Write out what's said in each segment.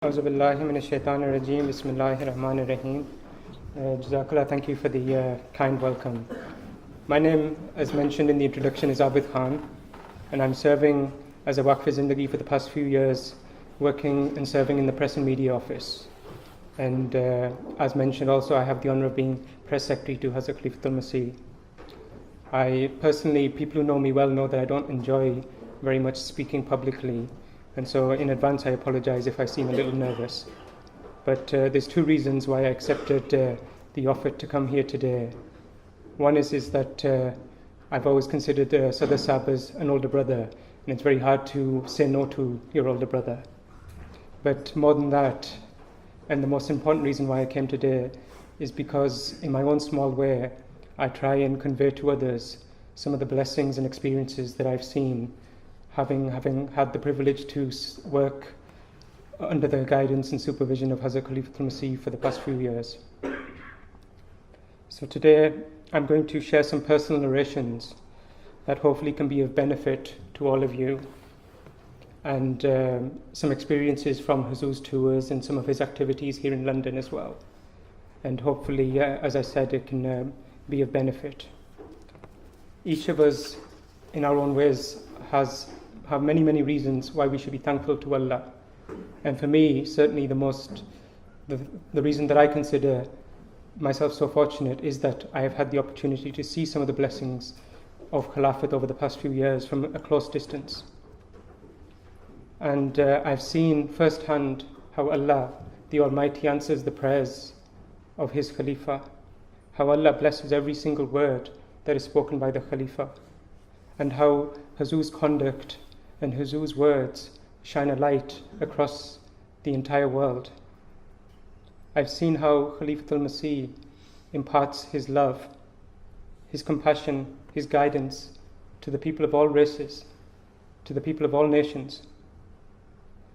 Auzu billahi minash shaitanir rajeem. Bismillahir rahmanir rahim. Jazakallah, thank you for the kind welcome. My name, as mentioned in the introduction, is Abid Khan, and I'm serving as a Waqf-e-Zindagi for the past few years, working and serving in the Press and Media Office. And as mentioned also, I have the honor of being Press Secretary to Hazrat Khalifatul Masih. I personally, people who know me well know that I don't enjoy very much speaking publicly. And so in advance, I apologize if I seem a little nervous. But there's two reasons why I accepted the offer to come here today. One is that I've always considered Sadr Sahib as an older brother, and it's very hard to say no to your older brother. But more than that, and the most important reason why I came today, is because in my own small way, I try and convey to others some of the blessings and experiences that I've seen having had the privilege to work under the guidance and supervision of Hazrat Khalifatul Masih for the past few years. So today I'm going to share some personal narrations that hopefully can be of benefit to all of you, and some experiences from Huzur's tours and some of his activities here in London as well. And hopefully, as I said, it can be of benefit. Each of us, in our own ways, have many reasons why we should be thankful to Allah. And for me, certainly the reason that I consider myself so fortunate is that I have had the opportunity to see some of the blessings of Khilafat over the past few years from a close distance. And I've seen firsthand how Allah, the Almighty, answers the prayers of His Khalifa, how Allah blesses every single word that is spoken by the Khalifa, and how Huzur's conduct and Huzur's words shine a light across the entire world. I've seen how Khalifatul Masih imparts his love, his compassion, his guidance to the people of all races, to the people of all nations.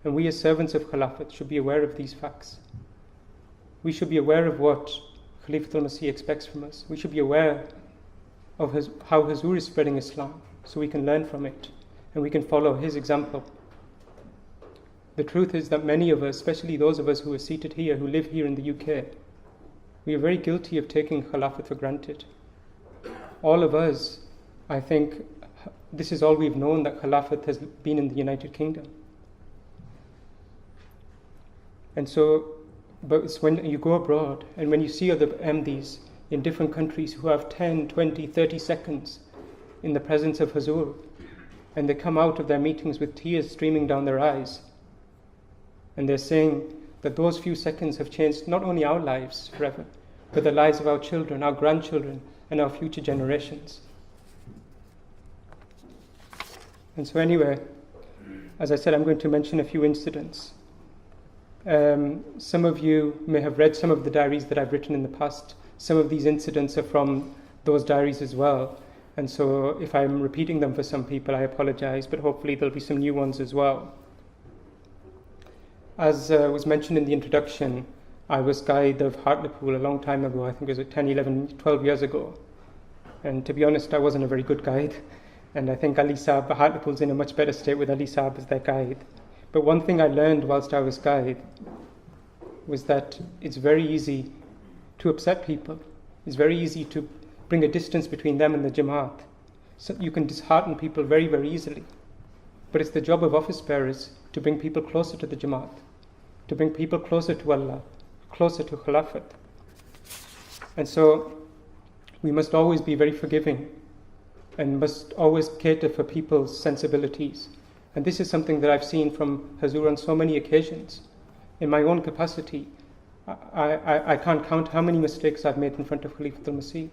And we as servants of Khilafat should be aware of these facts. We should be aware of what Khalifatul Masih expects from us. We should be aware of how Huzur is spreading Islam, so we can learn from it and we can follow his example. The truth is that many of us, especially those of us who are seated here, who live here in the UK, we are very guilty of taking Khilafat for granted. All of us, I think, this is all we've known, that Khilafat has been in the United Kingdom. And so, but it's when you go abroad and when you see other MDs in different countries who have 10, 20, 30 seconds in the presence of Huzur, and they come out of their meetings with tears streaming down their eyes, and they're saying that those few seconds have changed not only our lives forever, but the lives of our children, our grandchildren, and our future generations. And so anyway, as I said, I'm going to mention a few incidents. Some of you may have read some of the diaries that I've written in the past. Some of these incidents are from those diaries as well. And so if I'm repeating them for some people, I apologize, but hopefully there'll be some new ones as well. As was mentioned in the introduction, I was guide of Hartlepool a long time ago. I think it was 10, 11, 12 years ago. And to be honest, I wasn't a very good guide. And I think Ali Saab, Hartlepool's in a much better state with Ali Saab as their guide. But one thing I learned whilst I was guide was that it's very easy to upset people. It's very easy to bring a distance between them and the Jamaah. So you can dishearten people very easily. But it's the job of office bearers to bring people closer to the Jamaah, to bring people closer to Allah, closer to Khilafat. And so we must always be very forgiving and must always cater for people's sensibilities. And this is something that I've seen from Huzur on so many occasions. In my own capacity, I can't count how many mistakes I've made in front of Khalifatul Masih.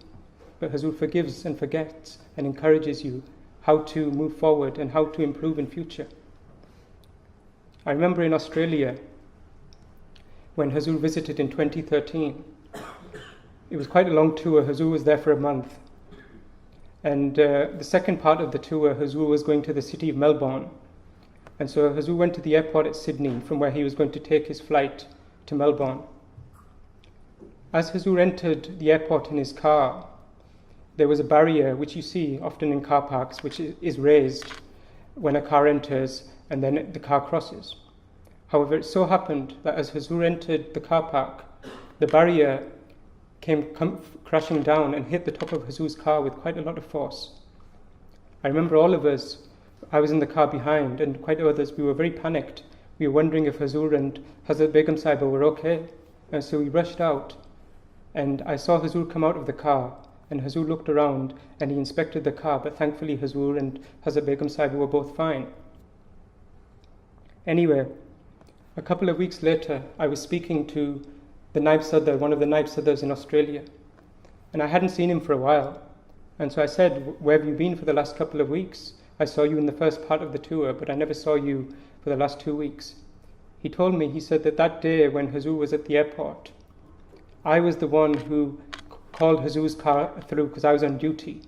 But Huzur forgives and forgets and encourages you how to move forward and how to improve in future. I remember in Australia, when Huzur visited in 2013, it was quite a long tour. Huzur was there for a month. And the second part of the tour, Huzur was going to the city of Melbourne. And so Huzur went to the airport at Sydney, from where he was going to take his flight to Melbourne. As Huzur entered the airport in his car, there was a barrier which you see often in car parks, which is raised when a car enters and then the car crosses. However, it so happened that as Hazur entered the car park, the barrier came crashing down and hit the top of Hazur's car with quite a lot of force. I remember all of us, I was in the car behind, and quite others, we were very panicked. We were wondering if Hazur and Hazrat Begum Sahiba were okay. And so we rushed out, and I saw Hazur come out of the car, and Hazur looked around and he inspected the car, but thankfully Hazur and Hazrat Begum Sahiba were both fine. Anyway, a couple of weeks later, I was speaking to the Naib Sadr, one of the Naib Sadrs in Australia, and I hadn't seen him for a while. And so I said, "Where have you been for the last couple of weeks? I saw you in the first part of the tour, but I never saw you for the last 2 weeks." He told me, he said that day when Hazur was at the airport, I was the one who called Hazur's car through because I was on duty.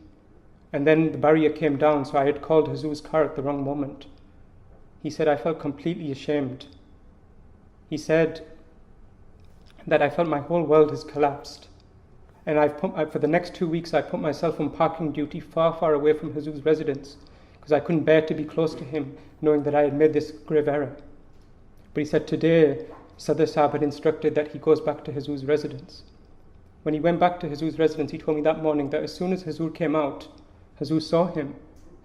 And then the barrier came down, so I had called Hazur's car at the wrong moment. He said, I felt completely ashamed. He said that I felt my whole world has collapsed. And for the next 2 weeks, I put myself on parking duty far, far away from Hazur's residence because I couldn't bear to be close to him, knowing that I had made this grave error. But he said today, Sadr Sahib had instructed that he goes back to Hazur's residence. When he went back to Hazur's residence, he told me that morning that as soon as Hazur came out, Hazur saw him,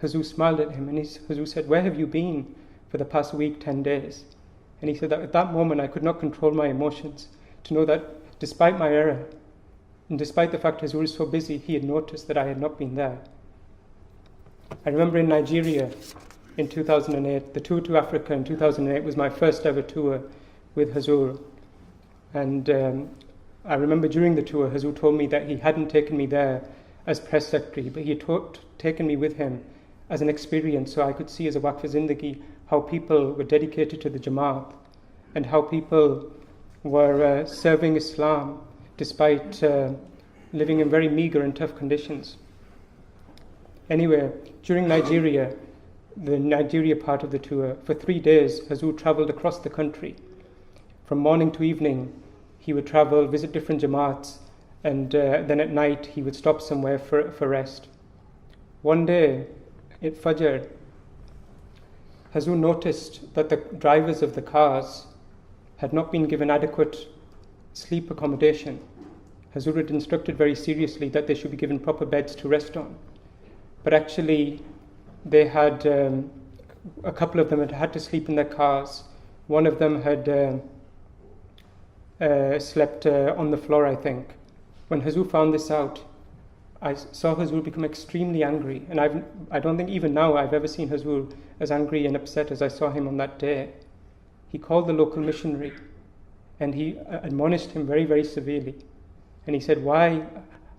Hazur smiled at him, and Hazur said, "Where have you been for the past week, 10 days? And he said that at that moment I could not control my emotions, to know that despite my error, and despite the fact Hazur is so busy, he had noticed that I had not been there. I remember in Nigeria in 2008, the tour to Africa in 2008 was my first ever tour with Hazur. And I remember during the tour, Hazur told me that he hadn't taken me there as press secretary, but he had taken me with him as an experience so I could see as a Waqf Zindagi how people were dedicated to the Jamaah and how people were serving Islam despite living in very meager and tough conditions. Anyway, during Nigeria, the Nigeria part of the tour, for 3 days, Hazur travelled across the country. From morning to evening, he would travel, visit different Jamaats, and then at night he would stop somewhere for rest. One day, at Fajr, Hazur noticed that the drivers of the cars had not been given adequate sleep accommodation. Hazur had instructed very seriously that they should be given proper beds to rest on. But actually, they had, a couple of them had to sleep in their cars. One of them had slept on the floor, I think. When Hazur found this out, I saw Hazur become extremely angry. And I don't think even now I've ever seen Hazur as angry and upset as I saw him on that day. He called the local missionary and he admonished him very, very severely. And he said, "Why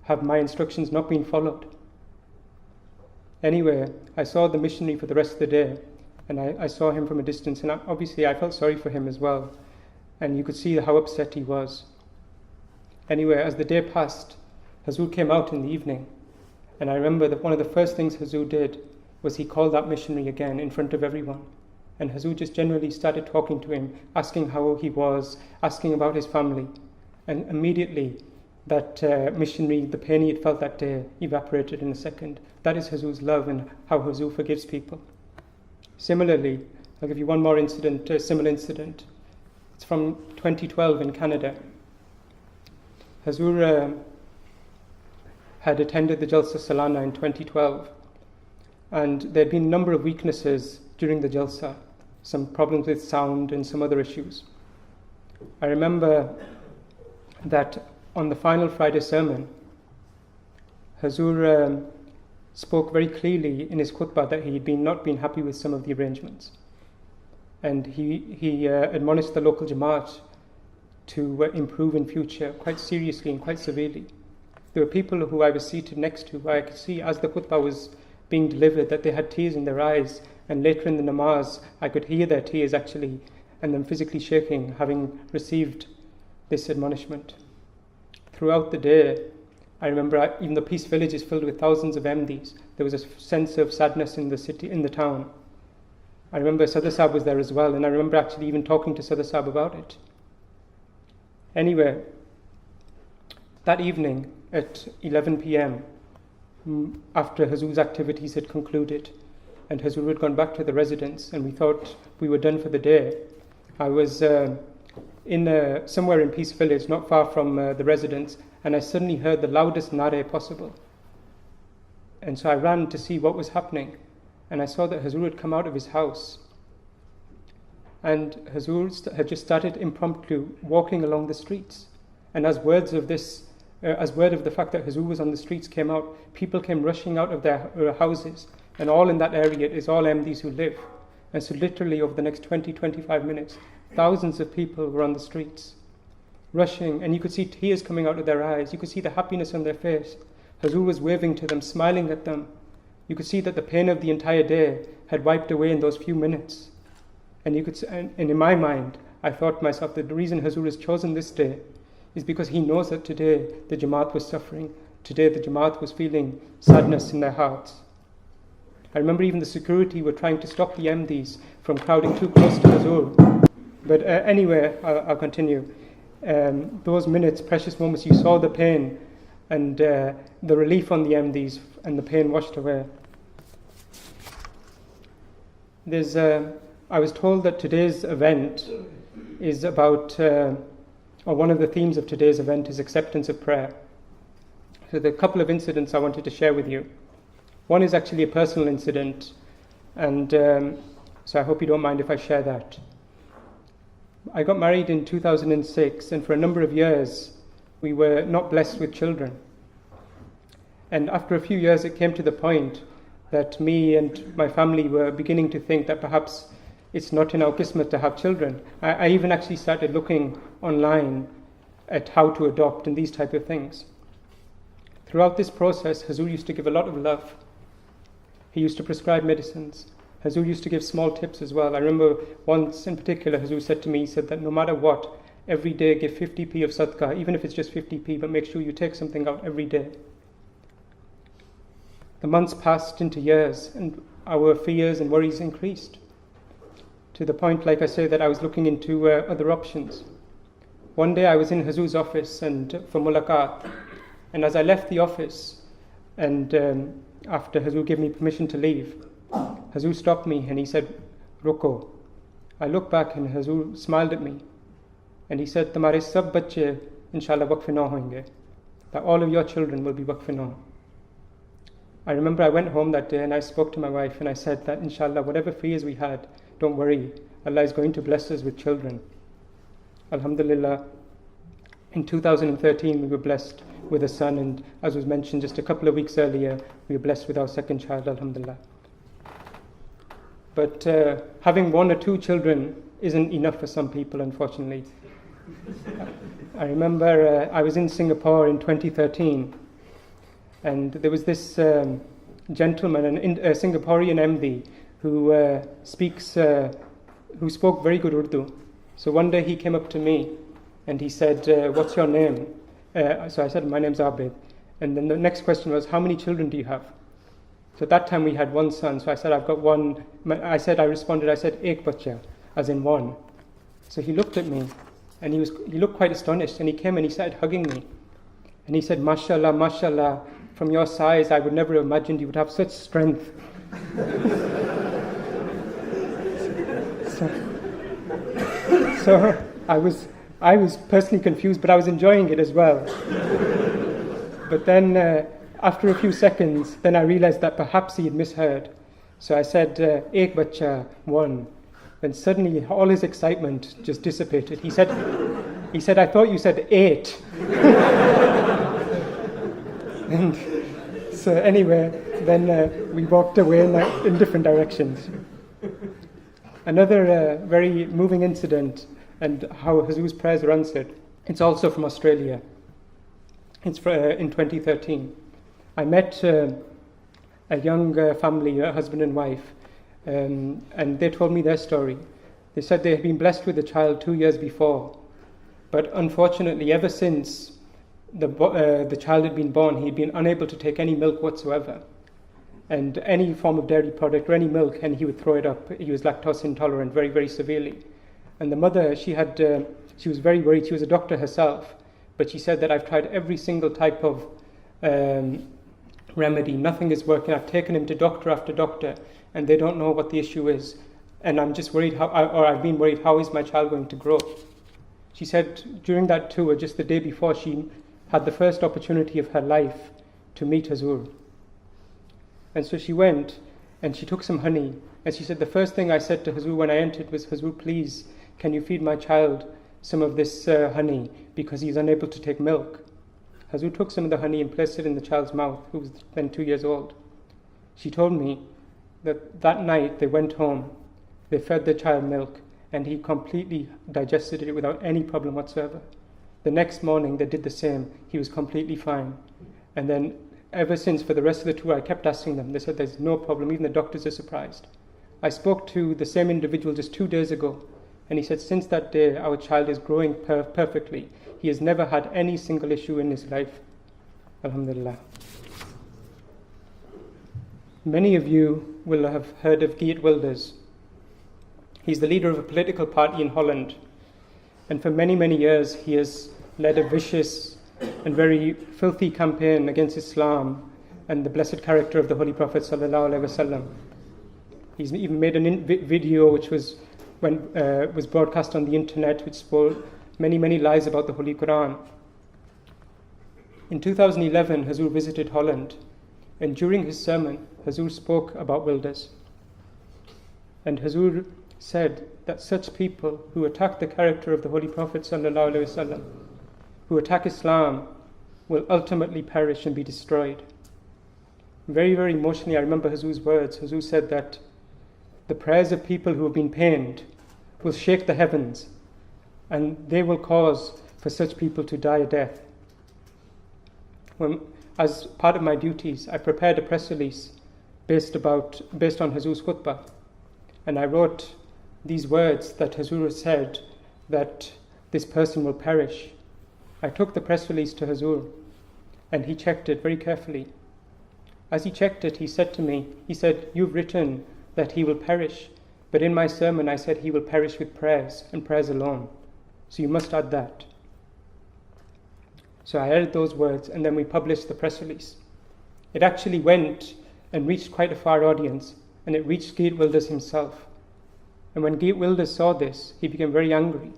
have my instructions not been followed?" Anyway, I saw the missionary for the rest of the day, and I saw him from a distance, and obviously I felt sorry for him as well, and you could see how upset he was. Anyway, as the day passed, Hazur came out in the evening, and I remember that one of the first things Hazur did was he called that missionary again in front of everyone, and Hazur just generally started talking to him, asking how he was, asking about his family, and immediately that missionary, the pain he had felt that day, evaporated in a second. That is Hazur's love and how Hazur forgives people. Similarly, I'll give you one more incident, a similar incident. It's from 2012 in Canada. Hazur had attended the Jalsa Salana in 2012, and there had been a number of weaknesses during the Jalsa, some problems with sound and some other issues. I remember that on the final Friday sermon, Hazur spoke very clearly in his khutbah that he had not been happy with some of the arrangements. And he admonished the local Jamaat to improve in future quite seriously and quite severely. There were people who I was seated next to where I could see as the khutbah was being delivered that they had tears in their eyes, and later in the namaz I could hear their tears actually and them physically shaking having received this admonishment. Throughout the day, I remember even the Peace Village is filled with thousands of MDs. There was a sense of sadness in the city, in the town. I remember Sadr Sahib was there as well, and I remember actually even talking to Sadr Sahib about it. Anyway, that evening at 11 p.m., after Hazur's activities had concluded, and Hazur had gone back to the residence, and we thought we were done for the day, I was somewhere in Peace Village, not far from the residence, and I suddenly heard the loudest nare possible. And so I ran to see what was happening, and I saw that Hazur had come out of his house. And Hazur had just started impromptu walking along the streets. And as word of the fact that Hazur was on the streets came out, people came rushing out of their houses. And all in that area is all Ahmadis who live. And so literally over the next 20-25 minutes, thousands of people were on the streets, rushing. And you could see tears coming out of their eyes. You could see the happiness on their face. Hazur was waving to them, smiling at them. You could see that the pain of the entire day had wiped away in those few minutes. And in my mind, I thought to myself that the reason Hazur has chosen this day is because he knows that today the Jamaat was suffering. Today the Jamaat was feeling sadness in their hearts. I remember even the security were trying to stop the Ahmadis from crowding too close to Hazur. But anyway, I'll continue. Those minutes, precious moments, you saw the pain and the relief on the Ahmadis, and the pain washed away. I was told that today's event is about, or one of the themes of today's event is acceptance of prayer. So there are a couple of incidents I wanted to share with you. One is actually a personal incident, and so I hope you don't mind if I share that. I got married in 2006, and for a number of years we were not blessed with children. And after a few years it came to the point that me and my family were beginning to think that perhaps it's not in our qismat to have children. I even actually started looking online at how to adopt and these type of things. Throughout this process, Hazur used to give a lot of love. He used to prescribe medicines. Hazur used to give small tips as well. I remember once in particular, Hazur said to me, he said that no matter what, every day give 50p of sadaqah, even if it's just 50p, but make sure you take something out every day. The months passed into years, and our fears and worries increased, to the point, like I say, that I was looking into other options. One day I was in Hazur's office and for mulaqat, and as I left the office, and after Hazur gave me permission to leave, Hazur stopped me and he said, "Ruko." I looked back and Hazur smiled at me, and he said, "Tumhare sab bacche inshallah waqf-e-nau hoenge," that all of your children will be waqf-e-nau. I remember I went home that day and I spoke to my wife and I said that inshallah, whatever fears we had, don't worry, Allah is going to bless us with children. Alhamdulillah, in 2013 we were blessed with a son, and as was mentioned just a couple of weeks earlier, we were blessed with our second child, alhamdulillah. But having one or two children isn't enough for some people, unfortunately. I remember I was in Singapore in 2013, and there was this gentleman, a Singaporean Ahmadi, who spoke very good Urdu. So one day he came up to me and he said, "What's your name?" So I said, "My name's Abid." And then the next question was, "How many children do you have?" So at that time we had one son. So I said, "I've got one." I responded, "Ek bacha," as in one. So he looked at me and he looked quite astonished, and he came and he started hugging me. And he said, "Mashallah, mashallah, from your size, I would never have imagined you would have such strength." So I was personally confused, but I was enjoying it as well. But then after a few seconds, then I realized that perhaps he had misheard. So I said, "Ek bacha," one. Then suddenly all his excitement just dissipated. He said, "I thought you said 8. And so anyway, then we walked away in different directions. Another very moving incident, and how Hazur's prayers are answered, it's also from Australia. It's in 2013. I met a young family, a husband and wife, and they told me their story. They said they had been blessed with a child 2 years before, but unfortunately ever since the child had been born, he'd been unable to take any milk whatsoever, and any form of dairy product or any milk, and he would throw it up. He was lactose intolerant very, very severely. And the mother, she was very worried. She was a doctor herself, but she said that I've tried every single type of remedy. Nothing is working. I've taken him to doctor after doctor, and they don't know what the issue is. and I'm just worried I've been worried, how is my child going to grow? She said during that tour, just the day before, she had the first opportunity of her life to meet Hazur. And so she went and she took some honey, and she said, the first thing I said to Hazur when I entered was, Hazur, please, can you feed my child some of this honey, because he's unable to take milk. Hazur took some of the honey and placed it in the child's mouth, who was then 2 years old. She told me that night they went home, they fed the child milk, and he completely digested it without any problem whatsoever. The next morning they did the same. He was completely fine. And then ever since, for the rest of the tour, I kept asking them. They said there's no problem. Even the doctors are surprised. I spoke to the same individual just 2 days ago, and he said since that day our child is growing perfectly. He has never had any single issue in his life. Alhamdulillah. Many of you will have heard of Geert Wilders. He's the leader of a political party in Holland, and for many, many years he has led a vicious and very filthy campaign against Islam and the blessed character of the Holy Prophet ﷺ. He's even made a video which was broadcast on the internet, which spoke many, many lies about the Holy Quran. In 2011, Hazur visited Holland, and during his sermon, Hazur spoke about Wilders. And Hazur said that such people who attack the character of the Holy Prophet ﷺ, who attack Islam, will ultimately perish and be destroyed. Very, very emotionally, I remember Hazur's words. Hazur said that the prayers of people who have been pained will shake the heavens, and they will cause for such people to die a death. As part of my duties, I prepared a press release based on Hazur's khutbah, and I wrote these words that Hazur said, that this person will perish. I took the press release to Hazur, and he checked it very carefully. As he checked it, he said to me, you've written that he will perish, but in my sermon I said he will perish with prayers and prayers alone. So you must add that. So I added those words, and then we published the press release. It actually went and reached quite a far audience, and it reached Geert Wilders himself. And when Geert Wilders saw this, he became very angry,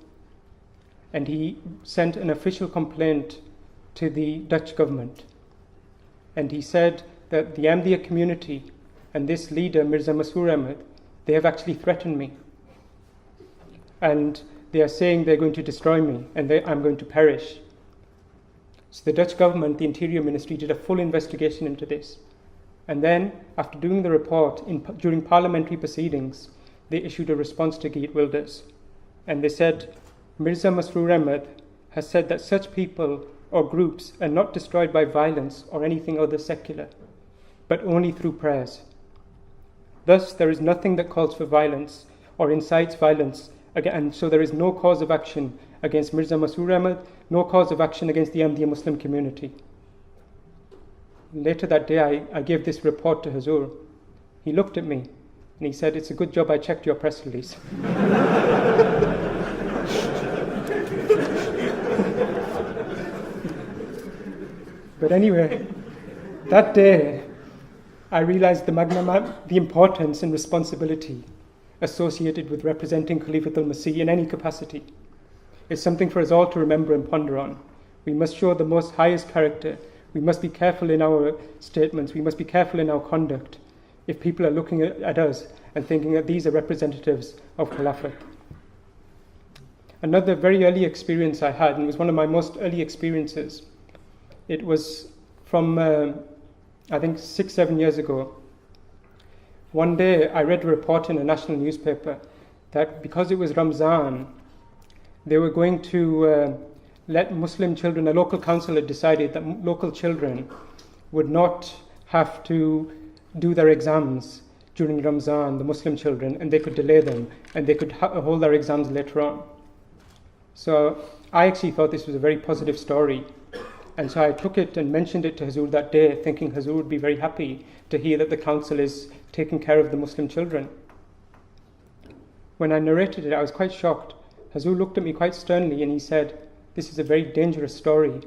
and he sent an official complaint to the Dutch government. And he said that the Ahmadiyya community and this leader, Mirza Masroor Ahmad, they have actually threatened me. And they are saying they're going to destroy me, and I'm going to perish. So the Dutch government, the Interior Ministry, did a full investigation into this. And then, after doing the report, during parliamentary proceedings, they issued a response to Geert Wilders. And they said, Mirza Masroor Ahmad has said that such people or groups are not destroyed by violence or anything other secular, but only through prayers. Thus, there is nothing that calls for violence or incites violence, and so there is no cause of action against Mirza Masroor Ahmad, no cause of action against the Ahmadiyya Muslim community. Later that day, I gave this report to Hazur. He looked at me and he said, it's a good job I checked your press release. But anyway, that day, I realized the importance and responsibility associated with representing Khalifatul Masih in any capacity. It's something for us all to remember and ponder on. We must show the most highest character. We must be careful in our statements. We must be careful in our conduct if people are looking at us and thinking that these are representatives of Khilafat. Another very early experience I had, and it was one of my most early experiences, it was from, I think, 6-7 years ago. One day I read a report in a national newspaper that because it was Ramzan, they were going to let Muslim children, a local council had decided that local children would not have to do their exams during Ramzan, the Muslim children, and they could delay them, and they could hold their exams later on. So I actually thought this was a very positive story. And so I took it and mentioned it to Hazur that day, thinking Hazur would be very happy to hear that the council is taking care of the Muslim children. When I narrated it, I was quite shocked. Hazur looked at me quite sternly and he said, this is a very dangerous story.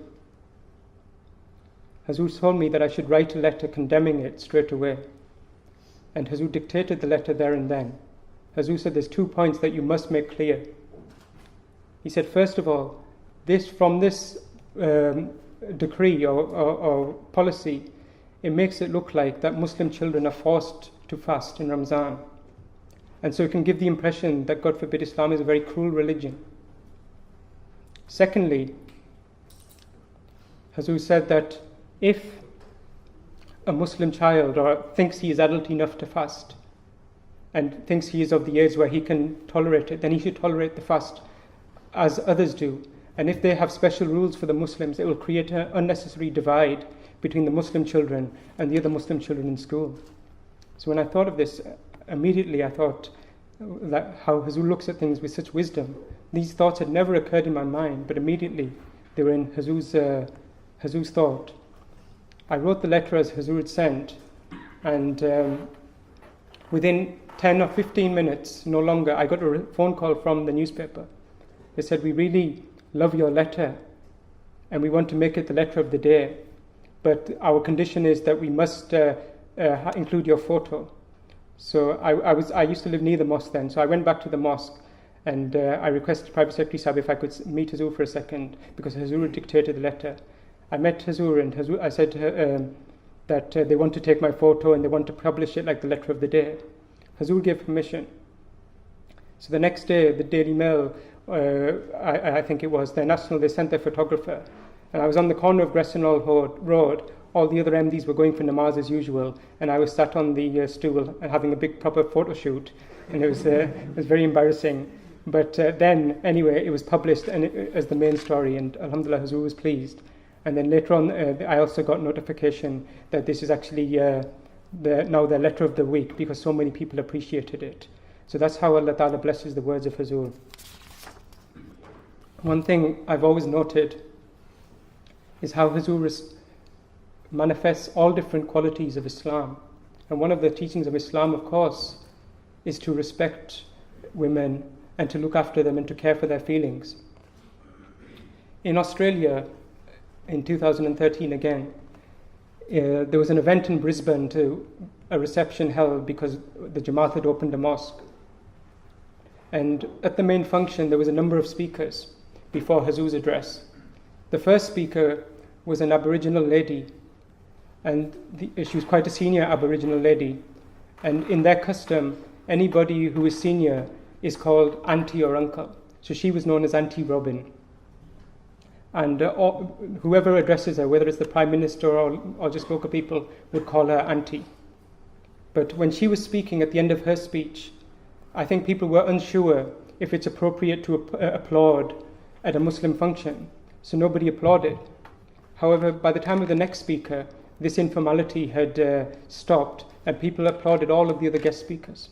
Hazur told me that I should write a letter condemning it straight away. And Hazur dictated the letter there and then. Hazur said there's 2 points that you must make clear. He said, first of all, from this decree or policy, it makes it look like that Muslim children are forced to fast in Ramzan. And so it can give the impression that, God forbid, Islam is a very cruel religion. Secondly, Hazur said that if a Muslim child thinks he is adult enough to fast and thinks he is of the age where he can tolerate it, then he should tolerate the fast as others do. And if they have special rules for the Muslims, it will create an unnecessary divide between the Muslim children and the other Muslim children in school. So when I thought of this, immediately I thought that how Hazur looks at things with such wisdom. These thoughts had never occurred in my mind, but immediately they were in Hazur's thought. I wrote the letter as Hazur had sent, and within 10 or 15 minutes, no longer, I got a phone call from the newspaper. They said, we really love your letter and we want to make it the letter of the day, but our condition is that we must include your photo. So I used to live near the mosque then, so I went back to the mosque and I requested Private Secretary Sahib if I could meet Hazur for a second, because Hazur had dictated the letter. I met Hazur and I said to her that they want to take my photo and they want to publish it like the letter of the day. Hazur gave permission. So the next day, the Daily Mail, I think it was, their national, they sent their photographer. And I was on the corner of Gressonall Road. All the other MDs were going for namaz as usual, and I was sat on the stool and having a big proper photo shoot, and it was very embarrassing. But then, anyway, it was published as the main story, and alhamdulillah, Hazur was pleased. And then later on, I also got notification that this is actually now the letter of the week, because so many people appreciated it. So that's how Allah Ta'ala blesses the words of Hazur. One thing I've always noted is how Hazur manifests all different qualities of Islam. And one of the teachings of Islam, of course, is to respect women and to look after them and to care for their feelings. In Australia, in 2013 again, there was an event in Brisbane, a reception held because the Jamaah had opened a mosque. And at the main function, there was a number of speakers before Hazur's address. The first speaker was an Aboriginal lady, and she was quite a senior Aboriginal lady. And in their custom, anybody who is senior is called auntie or uncle. So she was known as Auntie Robin. And whoever addresses her, whether it's the Prime Minister or just local people, would call her auntie. But when she was speaking at the end of her speech, I think people were unsure if it's appropriate to applaud at a Muslim function. So nobody applauded. However, by the time of the next speaker, this informality had stopped and people applauded all of the other guest speakers.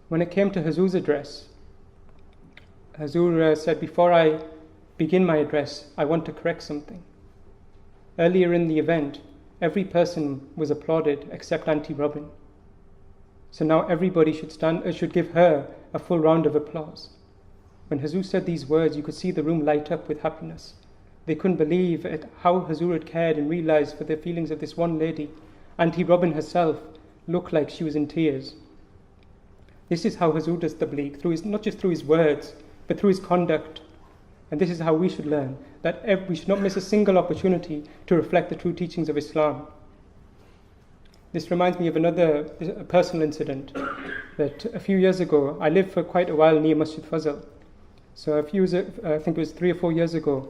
When it came to Hazur's address, Hazur said, before I begin my address, I want to correct something. Earlier in the event, every person was applauded except Auntie Robin. So now everybody should give her a full round of applause. When Hazur said these words, you could see the room light up with happiness. They couldn't believe how Hazur had cared and realized for the feelings of this one lady. Auntie Robin herself looked like she was in tears. This is how Hazur does tabligh, not just through his words, but through his conduct. And this is how we should learn, that we should not miss a single opportunity to reflect the true teachings of Islam. This reminds me of another personal incident, that a few years ago, I lived for quite a while near Masjid Fazl. So I think it was 3 or 4 years ago,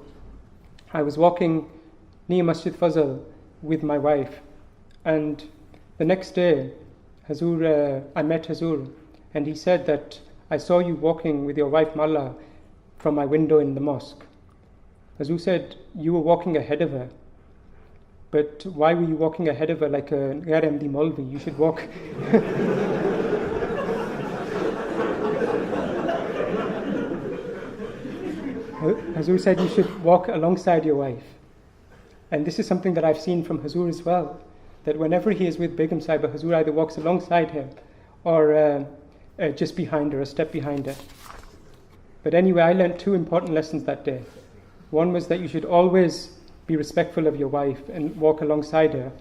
I was walking near Masjid Fazl with my wife, and the next day, I met Hazur, and he said that I saw you walking with your wife Malla from my window in the mosque. Hazur said, you were walking ahead of her. But why were you walking ahead of her like a Ghair Ahmadi Maulvi? You should walk. Hazur said you should walk alongside your wife. And this is something that I've seen from Hazur as well, that whenever he is with Begum Sahiba, Hazur either walks alongside him or just behind her, a step behind her. But anyway, I learned 2 important lessons that day. One was that you should always be respectful of your wife and walk alongside her.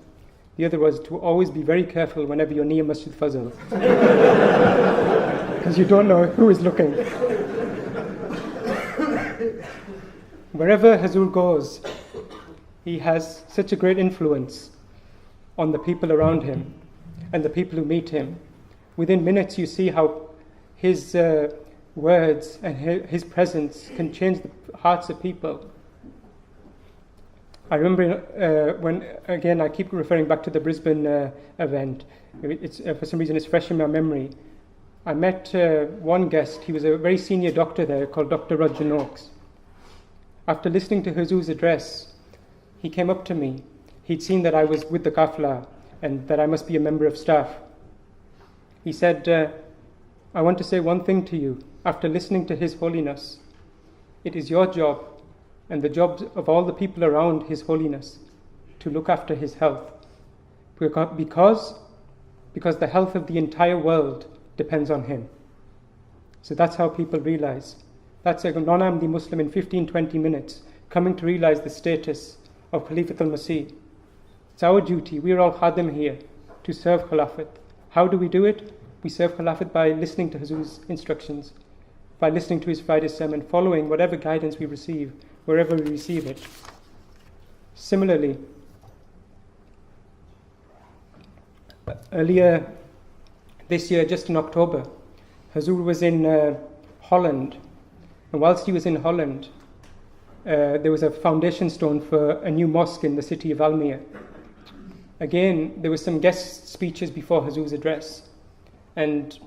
The other was to always be very careful whenever you're near Masjid Fazl. because you don't know who is looking. Wherever Hazur goes, he has such a great influence on the people around him and the people who meet him. Within minutes, you see how his words and his presence can change the hearts of people. I remember when, again, I keep referring back to the Brisbane event. It's for some reason it's fresh in my memory. I met one guest. He was a very senior doctor there called Dr. Roger Noakes. After listening to Hazur's address, he came up to me. He'd seen that I was with the Qafla and that I must be a member of staff. He said, I want to say one thing to you. After listening to His Holiness, it is your job and the job of all the people around His Holiness to look after his health. Because the health of the entire world depends on him. So that's how people realize. That's a non-Ahmadi Muslim in 15-20 minutes coming to realize the status of Khalifatul Masih. It's our duty, we're all khadim here, to serve Khilafat. How do we do it? We serve Khilafat by listening to Hazur's instructions, by listening to his Friday sermon, following whatever guidance we receive, wherever we receive it. Similarly, earlier this year, just in October, Hazur was in Holland, and whilst he was in Holland, there was a foundation stone for a new mosque in the city of Almere. Again, there were some guest speeches before Hazur's address, and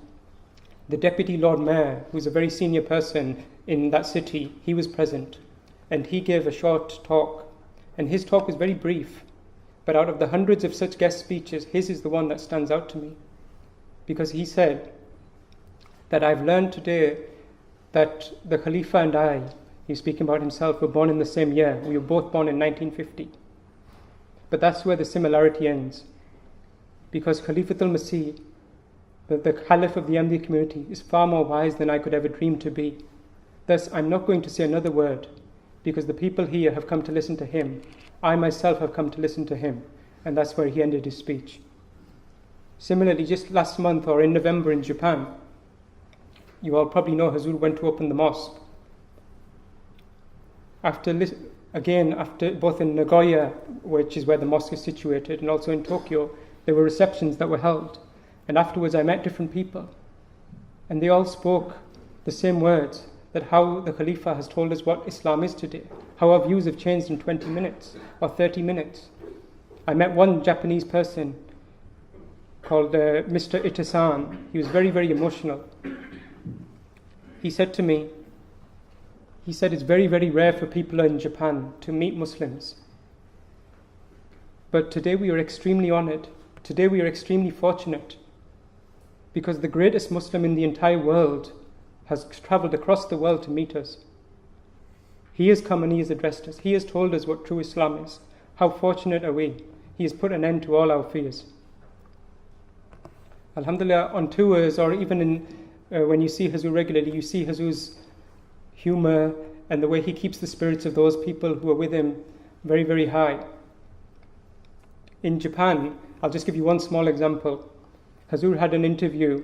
the Deputy Lord Mayor, who's a very senior person in that city, he was present, and he gave a short talk, and his talk was very brief, but out of the hundreds of such guest speeches, his is the one that stands out to me, because he said that I've learned today that the Khalifa and I, he's speaking about himself, were born in the same year. We were both born in 1950. But that's where the similarity ends. Because Khalifatul Masih, the Caliph of the Ahmadiyya community, is far more wise than I could ever dream to be. Thus, I'm not going to say another word, because the people here have come to listen to him. I myself have come to listen to him. And that's where he ended his speech. Similarly, just last month or in November in Japan, you all probably know Hazur went to open the mosque. After both in Nagoya, which is where the mosque is situated, and also in Tokyo, there were receptions that were held. And afterwards I met different people. And they all spoke the same words, that how the Khalifa has told us what Islam is today, how our views have changed in 20 minutes or 30 minutes. I met one Japanese person called Mr. Itasan. He was very, very emotional. He said to me, it's very, very rare for people in Japan to meet Muslims. But today we are extremely honored. Today we are extremely fortunate because the greatest Muslim in the entire world has traveled across the world to meet us. He has come and he has addressed us. He has told us what true Islam is. How fortunate are we? He has put an end to all our fears. Alhamdulillah, on tours or even in when you see Hazur regularly, you see Hazur's humor and the way he keeps the spirits of those people who are with him very, very high. In Japan, I'll just give you one small example. Hazur had an interview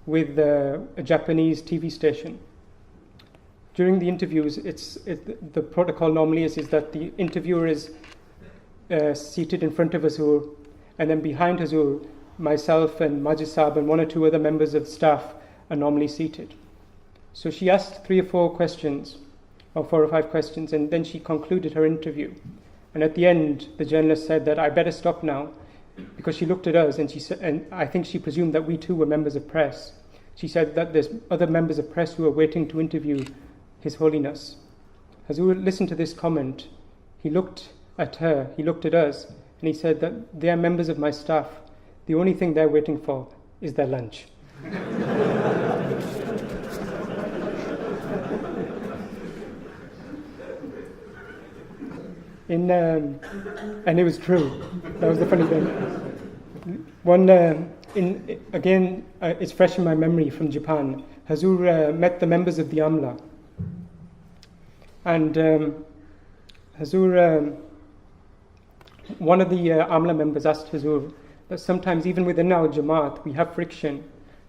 with a Japanese TV station. During the interviews, the protocol normally is that the interviewer is seated in front of Hazur, and then behind Hazur, myself and Majid Saab and one or two other members of the staff are normally seated. So she asked 3 or 4 questions, or 4 or 5 questions, and then she concluded her interview. And at the end, the journalist said that I better stop now, because she looked at us and she said, and I think she presumed that we too were members of press. She said that there's other members of press who are waiting to interview His Holiness. Hazur listened to this comment. He looked at her, he looked at us, and he said that they are members of my staff. The only thing they're waiting for is their lunch. And it was true. That was the funny thing. It's fresh in my memory from Japan. Hazur met the members of the Amla. And Hazur, one of the Amla members asked Hazur that sometimes even within our Jamaat we have friction,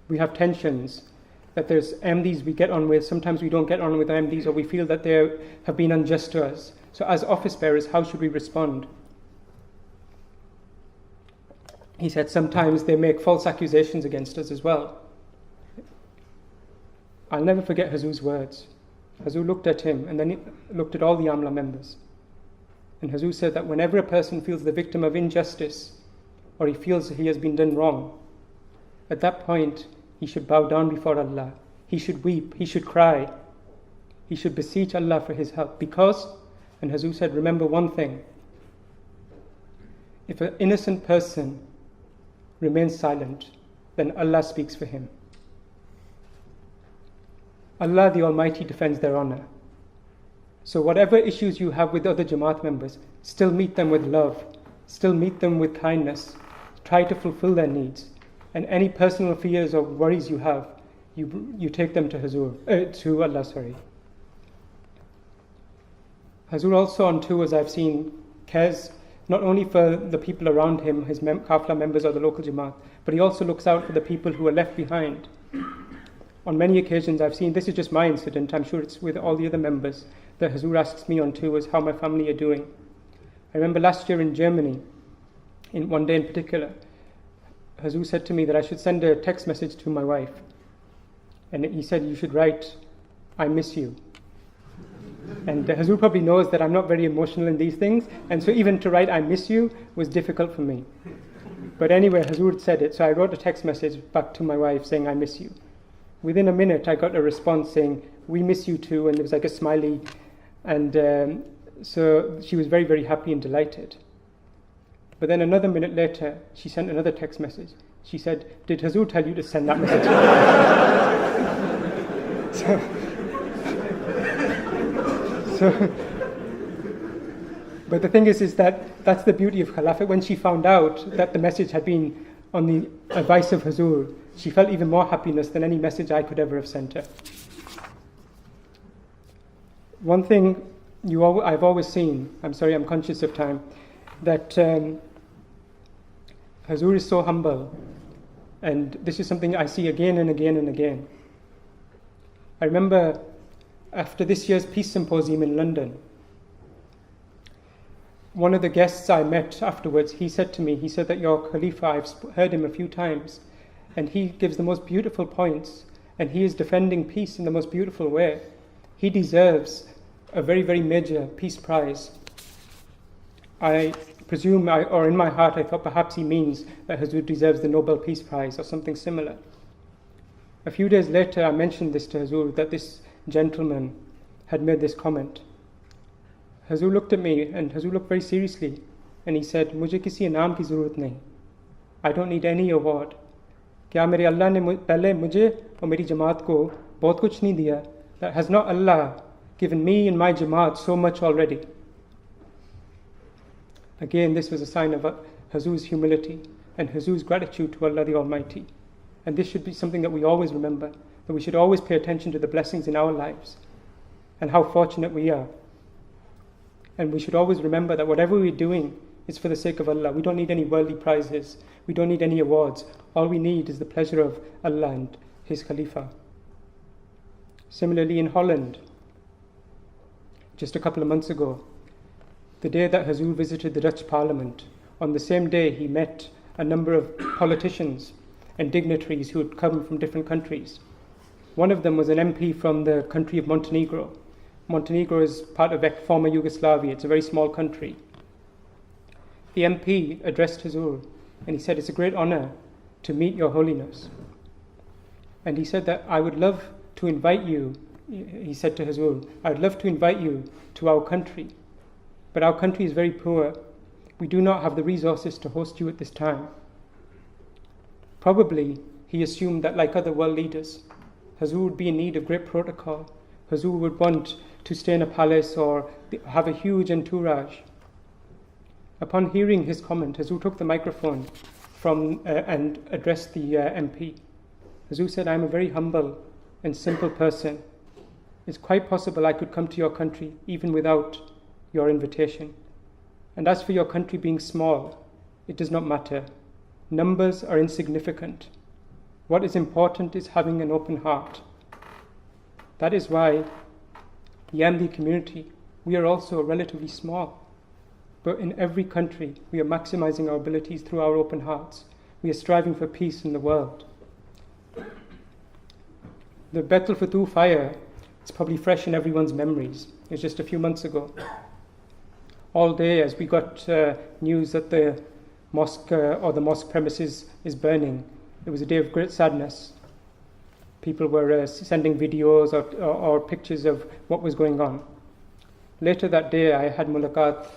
we have tensions, that there's Ahmadis we get on with, sometimes we don't get on with Ahmadis, or we feel that they have been unjust to us. So as office bearers, how should we respond? He said sometimes they make false accusations against us as well. I'll never forget Hazur's words. Hazur looked at him and then he looked at all the Amla members. And Hazur said that whenever a person feels the victim of injustice, or he feels he has been done wrong, at that point he should bow down before Allah. He should weep, he should cry, he should beseech Allah for his help. Because, and Hazur said, remember one thing: if an innocent person remains silent, then Allah speaks for him. Allah the Almighty defends their honor. So whatever issues you have with other Jamaat members, still meet them with love, still meet them with kindness, try to fulfill their needs. And any personal fears or worries you have, you take them to to Allah. Hazur also on tours I've seen cares not only for the people around him, his Kafla members or the local Jamaat, but he also looks out for the people who are left behind. On many occasions I've seen, this is just my incident, I'm sure it's with all the other members, that Hazur asks me on tours how my family are doing. I remember last year in Germany, in one day in particular, Hazur said to me that I should send a text message to my wife. And he said, you should write, I miss you. And Hazur probably knows that I'm not very emotional in these things, and so even to write I miss you was difficult for me. But anyway, Hazur said it, so I wrote a text message back to my wife saying I miss you. Within a minute I got a response saying we miss you too, and it was like a smiley, and so she was very, very happy and delighted. But then another minute later she sent another text message. She said, did Hazur tell you to send that message? But the thing is that that's the beauty of Khilafat. When she found out that the message had been on the advice of Hazur, she felt even more happiness than any message I could ever have sent her. One thing I've always seen, I'm sorry, I'm conscious of time, that Hazur is so humble, and this is something I see again and again and again. I remember after this year's Peace Symposium in London, one of the guests I met afterwards, he said to me, he said that your Khalifa, I've heard him a few times, and he gives the most beautiful points, and he is defending peace in the most beautiful way. He deserves a very, very major peace prize. I presume, or in my heart, I thought perhaps he means that Hazur deserves the Nobel Peace Prize or something similar. A few days later, I mentioned this to Hazur, that this gentleman had made this comment. Hazur looked at me, and Hazur looked very seriously, and he said, "Mujhe kisi inam ki zarurat nahi. I don't need any award. Kya mere Allah ne pehle mujhe aur meri Jamaat ko bahut kuch nahi diya? That has not Allah given me and my Jamaat so much already?" Again, this was a sign of Hazur's humility and Hazur's gratitude to Allah the Almighty. And this should be something that we always remember, that we should always pay attention to the blessings in our lives and how fortunate we are. And we should always remember that whatever we're doing is for the sake of Allah. We don't need any worldly prizes. We don't need any awards. All we need is the pleasure of Allah and His Khalifa. Similarly in Holland, just a couple of months ago, the day that Hazur visited the Dutch Parliament, on the same day he met a number of politicians and dignitaries who had come from different countries. One of them was an MP from the country of Montenegro. Montenegro is part of former Yugoslavia. It's a very small country. The MP addressed Hazur and he said, "It's a great honor to meet Your Holiness." And he said that I would love to invite you, he said to Hazur, "I would love to invite you to our country. But our country is very poor. We do not have the resources to host you at this time." Probably he assumed that, like other world leaders, Hazur would be in need of great protocol. Hazur would want to stay in a palace or have a huge entourage. Upon hearing his comment, Hazur took the microphone and addressed the MP. Hazur said, "I am a very humble and simple person. It's quite possible I could come to your country even without your invitation. And as for your country being small, it does not matter. Numbers are insignificant. What is important is having an open heart That is why the Ahmadi community, we are also relatively small. But in every country, we are maximizing our abilities through our open hearts. We are striving for peace in the world. The Baitul Futuh fire is probably fresh in everyone's memories. It was just a few months ago. All day, as we got news that the mosque or the mosque premises is burning, it was a day of great sadness. People were sending videos or pictures of what was going on. Later that day, I had mulaqat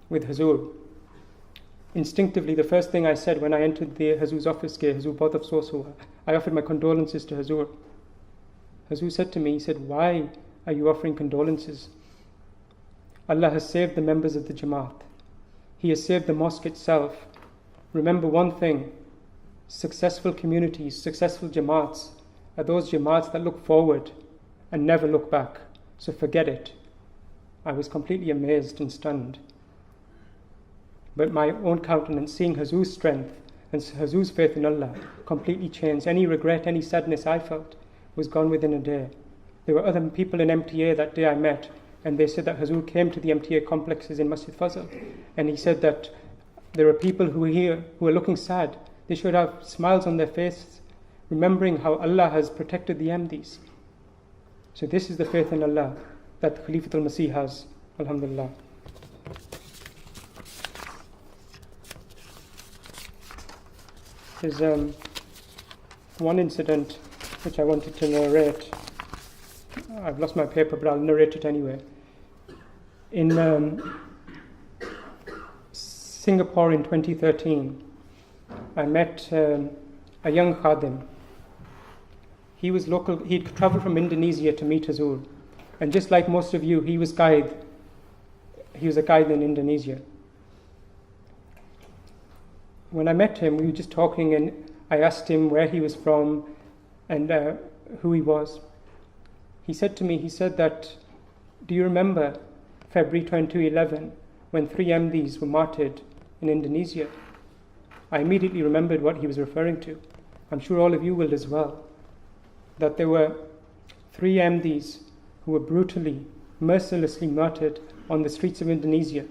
with Hazur. Instinctively, the first thing I said when I entered the Hazur's office, Hazur bahut afsos hua, I offered my condolences to Hazur. Hazur said to me, he said, "Why are you offering condolences? Allah has saved the members of the Jamaah. He has saved the mosque itself. Remember one thing, successful communities, successful Jamaats are those Jamaats that look forward and never look back. So forget it." I was completely amazed and stunned. But my own countenance, seeing Hazur's strength and Hazur's faith in Allah, completely changed. Any regret, any sadness I felt was gone within a day. There were other people in MTA that day I met, and they said that Hazur came to the MTA complexes in Masjid Fazl, and he said that there are people who are here who are looking sad. They should have smiles on their faces, remembering how Allah has protected the Ahmadis. So this is the faith in Allah that Khalifatul Masih has, alhamdulillah. There's one incident which I wanted to narrate. I've lost my paper, but I'll narrate it anyway. In Singapore in 2013, I met a young khadim. He was local. He'd traveled from Indonesia to meet Hazur, and just like most of you, he was guide. He was a guide in Indonesia. When I met him, we were just talking, and I asked him where he was from and who he was. He said to me, he said that, "Do you remember February 2011 when 3 Ahmadis were martyred in Indonesia?" I immediately remembered what he was referring to. I'm sure all of you will as well. That there were 3 Ahmadis who were brutally, mercilessly martyred on the streets of Indonesia.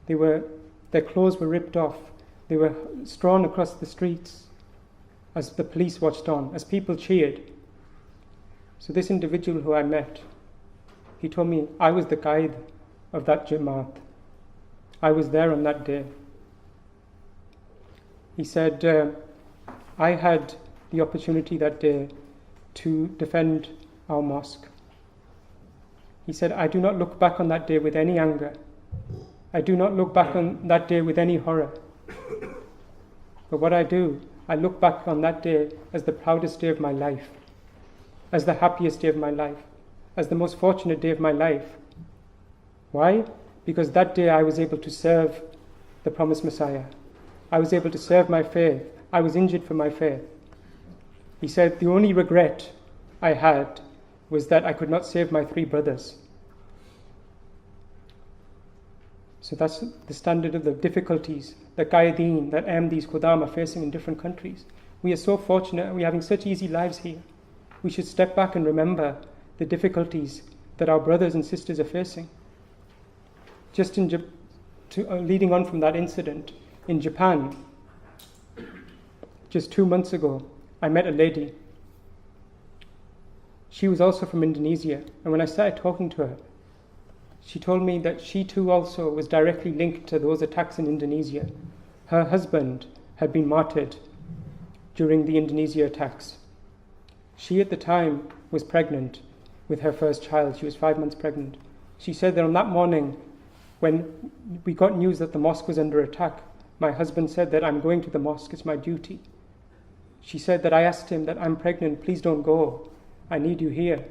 Their clothes were ripped off. They were strewn across the streets as the police watched on, as people cheered. So this individual who I met, he told me, I was the guide of that Jamaat. I was there on that day. He said, I had the opportunity that day to defend our mosque. He said, I do not look back on that day with any anger. I do not look back on that day with any horror. But what I do, I look back on that day as the proudest day of my life, as the happiest day of my life, as the most fortunate day of my life. Why? Because that day I was able to serve the promised Messiah. I was able to serve my faith. I was injured for my faith. He said, the only regret I had was that I could not save my 3 brothers. So that's the standard of the difficulties that Qaideen, that Ahmadis, Khudam are facing in different countries. We are so fortunate, we're having such easy lives here. We should step back and remember the difficulties that our brothers and sisters are facing. Just leading on from that incident, in Japan, just 2 months ago, I met a lady. She was also from Indonesia, and when I started talking to her, she told me that she too also was directly linked to those attacks in Indonesia. Her husband had been martyred during the Indonesia attacks. She at the time was pregnant with her first child. She was 5 months pregnant. She said that on that morning, when we got news that the mosque was under attack, my husband said that I'm going to the mosque, it's my duty. She said that I asked him that I'm pregnant, please don't go, I need you here.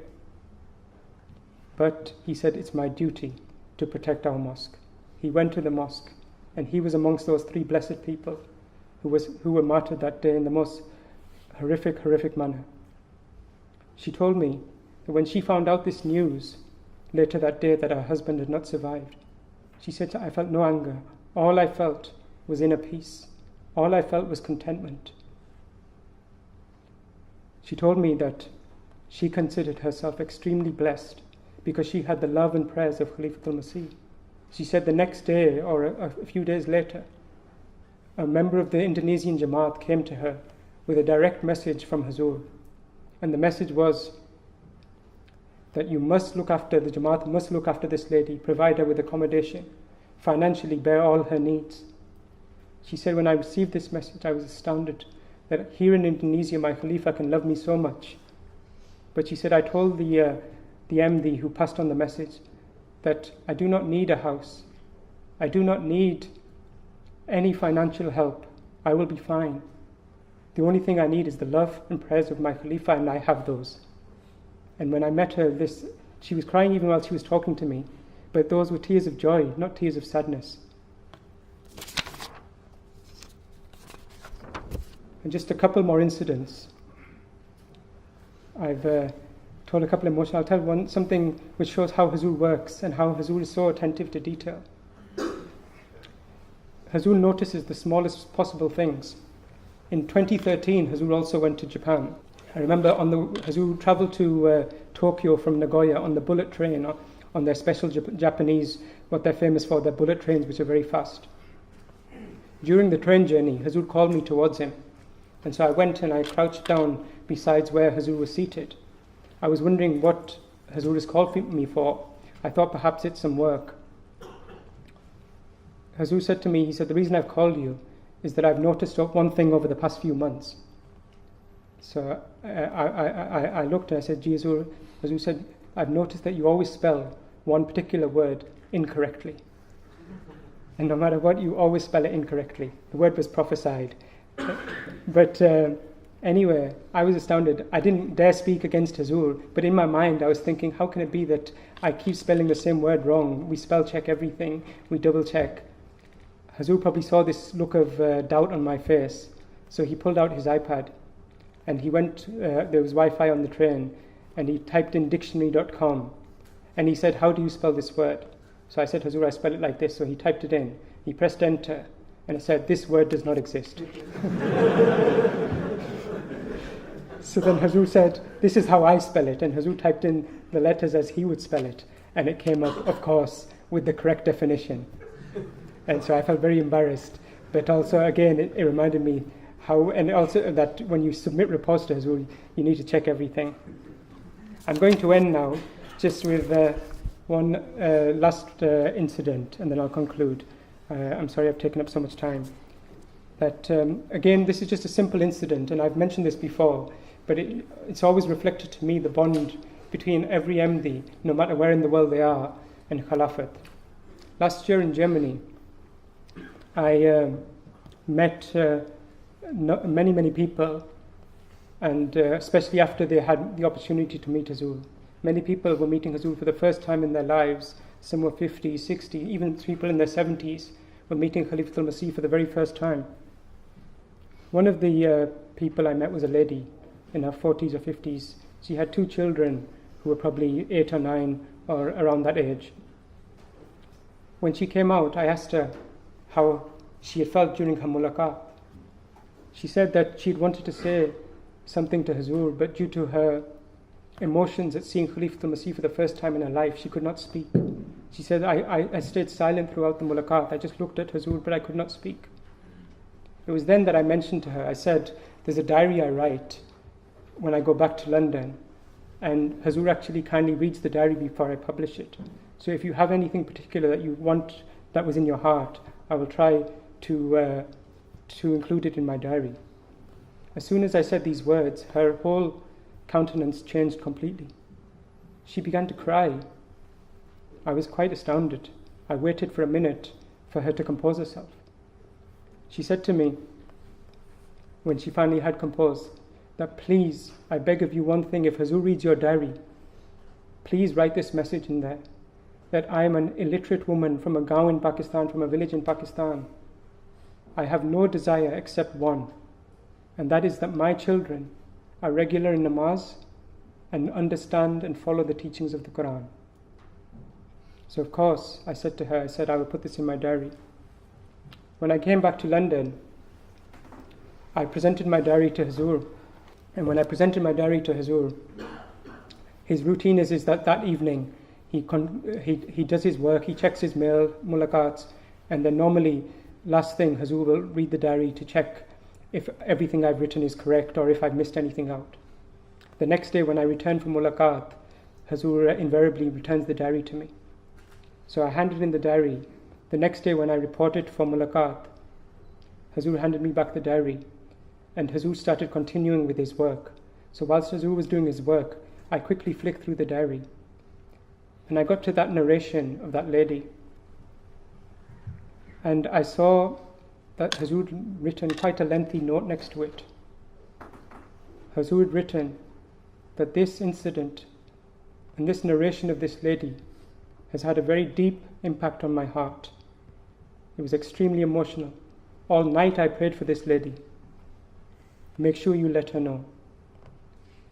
But he said it's my duty to protect our mosque. He went to the mosque, and he was amongst those 3 blessed people who were martyred that day in the most horrific manner. She told me that when she found out this news later that day that her husband had not survived, she said, I felt no anger. All I felt was inner peace. All I felt was contentment. She told me that she considered herself extremely blessed because she had the love and prayers of Khalifatul Masih. She said the next day or a few days later, a member of the Indonesian Jamaah came to her with a direct message from Hazur. And the message was that the Jamaat must look after this lady, provide her with accommodation, financially bear all her needs. She said, when I received this message, I was astounded that here in Indonesia, my Khalifa can love me so much. But she said, I told the MD who passed on the message that I do not need a house. I do not need any financial help. I will be fine. The only thing I need is the love and prayers of my Khalifa, and I have those. And when I met her, she was crying even while she was talking to me, but those were tears of joy, not tears of sadness. And just a couple more incidents. I've told a couple of emotional. I'll tell something which shows how Hazur works and how Hazur is so attentive to detail. Hazur notices the smallest possible things. In 2013, Hazur also went to Japan. I remember Hazur traveled to Tokyo from Nagoya on the bullet train, on their special Japanese, what they're famous for, their bullet trains, which are very fast. During the train journey, Hazur called me towards him. And so I went and I crouched down beside where Hazur was seated. I was wondering what Hazur has called me for. I thought perhaps it's some work. Hazur said to me, he said, the reason I've called you is that I've noticed one thing over the past few months. So I looked and I said, gee, Hazur said, I've noticed that you always spell one particular word incorrectly. And no matter what, you always spell it incorrectly. The word was prophesied. But anyway, I was astounded. I didn't dare speak against Hazur, but in my mind I was thinking, how can it be that I keep spelling the same word wrong? We spell check everything, we double check. Hazur probably saw this look of doubt on my face, so he pulled out his iPad and he went, there was Wi-Fi on the train, and he typed in dictionary.com and he said, how do you spell this word? So I said, Hazur, I spell it like this. So he typed it in, he pressed enter, and it said, this word does not exist. So then Hazur said, this is how I spell it. And Hazur typed in the letters as he would spell it. And it came up, of course, with the correct definition. And so I felt very embarrassed. But also, again, it reminded me how, and also that when you submit reports to Hazur, you need to check everything. I'm going to end now just with one last incident, and then I'll conclude. I'm sorry I've taken up so much time. But again, this is just a simple incident, and I've mentioned this before, but it's always reflected to me the bond between every MD, no matter where in the world they are, and Khalafat. Last year in Germany, I met many people, and especially after they had the opportunity to meet Hazur. Many people were meeting Hazur for the first time in their lives. Some were 50, 60, even people in their 70s were meeting Khalifatul Masih for the very first time. One of the people I met was a lady in her 40s or 50s. She had 2 children who were probably 8 or 9 or around that age. When she came out, I asked her how she had felt during her mulaqat. She said that she had wanted to say something to Hazur, but due to her emotions at seeing Khalifatul Masih for the first time in her life, she could not speak. She said, I stayed silent throughout the mulaqat. I just looked at Hazur, but I could not speak. It was then that I mentioned to her, I said, there's a diary I write when I go back to London, and Hazur actually kindly reads the diary before I publish it. So if you have anything particular that you want that was in your heart, I will try to include it in my diary. As soon as I said these words, her whole countenance changed completely. She began to cry. I was quite astounded. I waited for a minute for her to compose herself. She said to me, when she finally had composed, that please, I beg of you one thing, if Hazur reads your diary, please write this message in there, that I am an illiterate woman from a gaon in Pakistan, from a village in Pakistan. I have no desire except one, and that is that my children are regular in namaz and understand and follow the teachings of the Quran. So of course, I said to her, I will put this in my diary. When I came back to London, I presented my diary to Hazur. And when I presented my diary to Hazur, his routine is that evening he does his work, he checks his mail, mulaqats, and then normally last thing Hazur will read the diary to check if everything I've written is correct or if I've missed anything out. The next day when I return from mulaqat, Hazur invariably returns the diary to me. So I handed in the diary. The next day when I reported for mulaqat, Hazur handed me back the diary, and Hazur started continuing with his work. So whilst Hazur was doing his work, I quickly flicked through the diary, and I got to that narration of that lady, and I saw that Hazur had written quite a lengthy note next to it. Hazur had written that this incident and this narration of this lady has had a very deep impact on my heart. It was extremely emotional. All night I prayed for this lady. Make sure you let her know.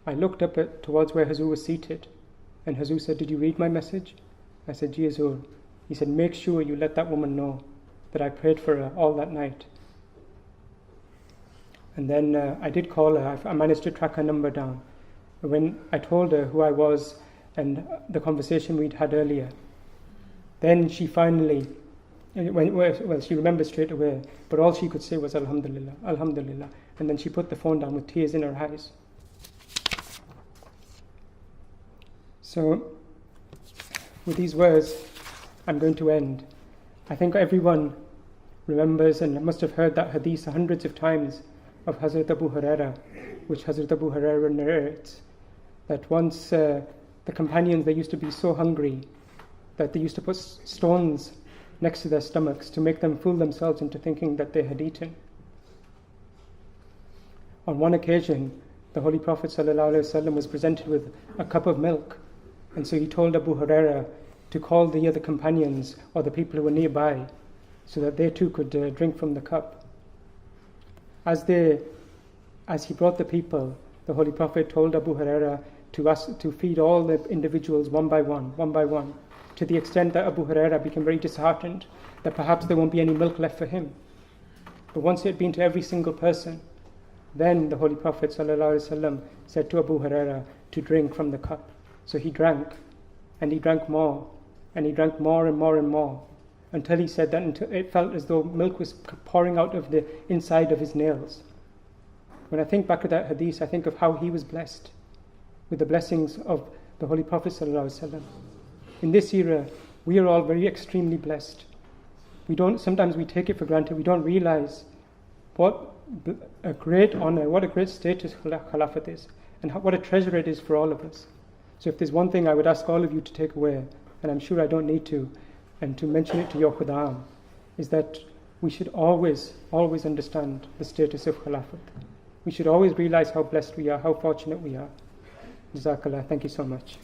I looked up towards where Hazur was seated, and Hazur said, "Did you read my message?" I said, "Ji Hazur." He said, "Make sure you let that woman know that I prayed for her all that night." And then I did call her. I managed to track her number down. When I told her who I was and the conversation we'd had earlier, then she finally, she remembered straight away, but all she could say was Alhamdulillah, Alhamdulillah. And then she put the phone down with tears in her eyes. So, with these words, I'm going to end. I think everyone remembers and must have heard that hadith hundreds of times of Hazrat Abu Huraira, which Hazrat Abu Huraira narrates, that once the companions, they used to be so hungry that they used to put stones next to their stomachs to make them fool themselves into thinking that they had eaten. On one occasion, the Holy Prophet ﷺ was presented with a cup of milk, and so he told Abu Huraira to call the other companions or the people who were nearby so that they too could drink from the cup. As he brought the people, the Holy Prophet told Abu Huraira to feed all the individuals one by one, to the extent that Abu Huraira became very disheartened that perhaps there won't be any milk left for him. But once it had been to every single person, then the Holy Prophet ﷺ said to Abu Huraira to drink from the cup. So he drank, and he drank more, and he drank more and more and more, until he said that it felt as though milk was pouring out of the inside of his nails. When I think back to that hadith, I think of how he was blessed with the blessings of the Holy Prophet ﷺ. In this era, we are all very extremely blessed. Sometimes we take it for granted. We don't realize what a great honor, what a great status Khilafat is, and what a treasure it is for all of us. So if there's one thing I would ask all of you to take away, and I'm sure I don't need to, and to mention it to your Khudaam, is that we should always understand the status of Khilafat. We should always realize how blessed we are, how fortunate we are. Jazakallah, thank you so much.